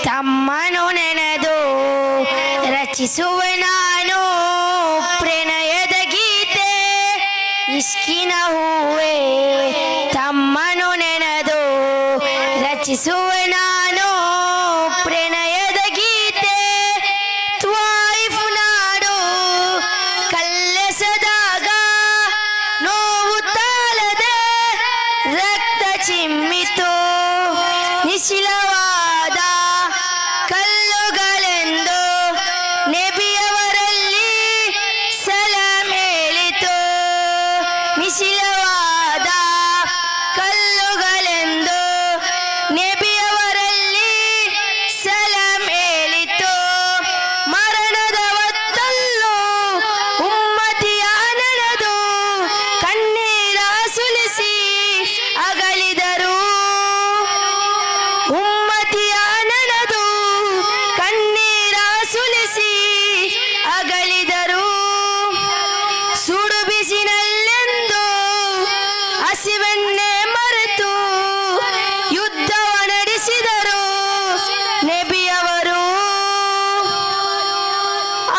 ತಮ್ಮನು ನೆನೆದು ರಚಿಸುವ ನಾನು ಪ್ರಣಯದ ಗೀತೆ ಇಷ್ಕಿನ ಹೂವೆ. ತಮ್ಮನು ನೆನೆದು ರಚಿಸುವ ನಾನು ಪ್ರಣಯದ ಗೀತೆ. ತ್ವಾಯಿಫ್ ನಾಡು ಕಲ್ಲೆಸದಾಗ ನೋವು ತಾಳದೆ ರಕ್ತ ಚಿಮ್ಮಿತು. ನಿಶಿಲವಾದ ಕಲ್ಲುಗಳೆಂದು ನಬಿಯವರಲ್ಲಿ ಸಲಾಮೇಳಿತು. ನಿಶಿಲವಾದ ಕಲ್ಲುಗಳೆಂದು ನಬಿಯವರಲ್ಲಿ ಸಲಾಮೇಳಿತು. ಮರಣದ ಹೊತ್ತಲ್ಲೂ ಉಮ್ಮತಿಯ ನೆನೆದು ಕಣ್ಣೀರ ಸುಲಿಸಿ ಅಗಲಿದರು. ಉಮ್ಮತಿಯ ನೆನೆದು ಕಣ್ಣೀರ ಸುಲಿಸಿ ಅಗಲಿದರು. ಸುಡು ಬಿಸಿನಲ್ಲೆಂದು ಹಸಿವೆನ್ನೇ ಮರೆತು ಯುದ್ಧವ ನಡೆಸಿದರು ನಬಿಯವರು.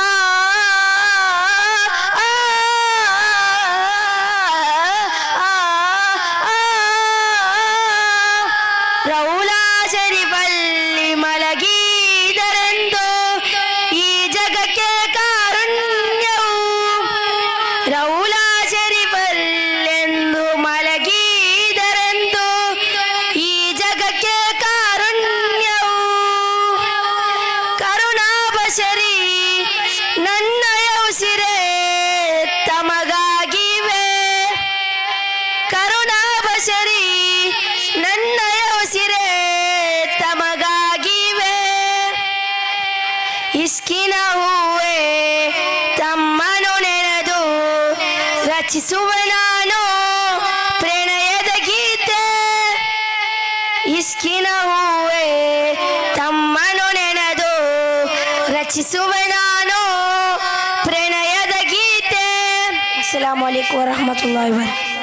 ಆ ರೌಲಾ ಶರೀಫಲ್ಲಿ ಮಲಗಿದರೆಂದು ಈ ಜಗಕ್ಕೆ ಕಾರುಣ್ಯವು. ರೌಲಾ ಶರೀಫಲ್ಲೆಂದು ಮಲಗಿದರೆಂದು ಈ ಜಗಕ್ಕೆ ಕಾರುಣ್ಯವು. ಕರುಣಾಬಶರಿ ನನ್ನಯ ಉಸಿರೇ ತಮಗಾಗಿವೆ. ಕರುಣಾಬಶರಿ ನನ್ನಯ ಉಸಿರೇ ತಮಗಾಗಿವೆ. ಇಷ್ಕಿನ ಹೂವೆ ತಮ್ಮನು ನೆನೆದು ರಚಿಸುವ ನಾನು ಪ್ರಣಯದ ಗೀತೆ. ಇಷ್ಕಿನ ಹೂವೆ ತಮ್ಮನು ನೆನೆದು ರಚಿಸುವ ನಾನು ಪ್ರಣಯದ ಗೀತೆ. ಅಸ್ಸಲಾಮು ಅಲೈಕುಂ ವರಹಮತುಲ್ಲಾಹಿ ವಬರಕಾತುಹು.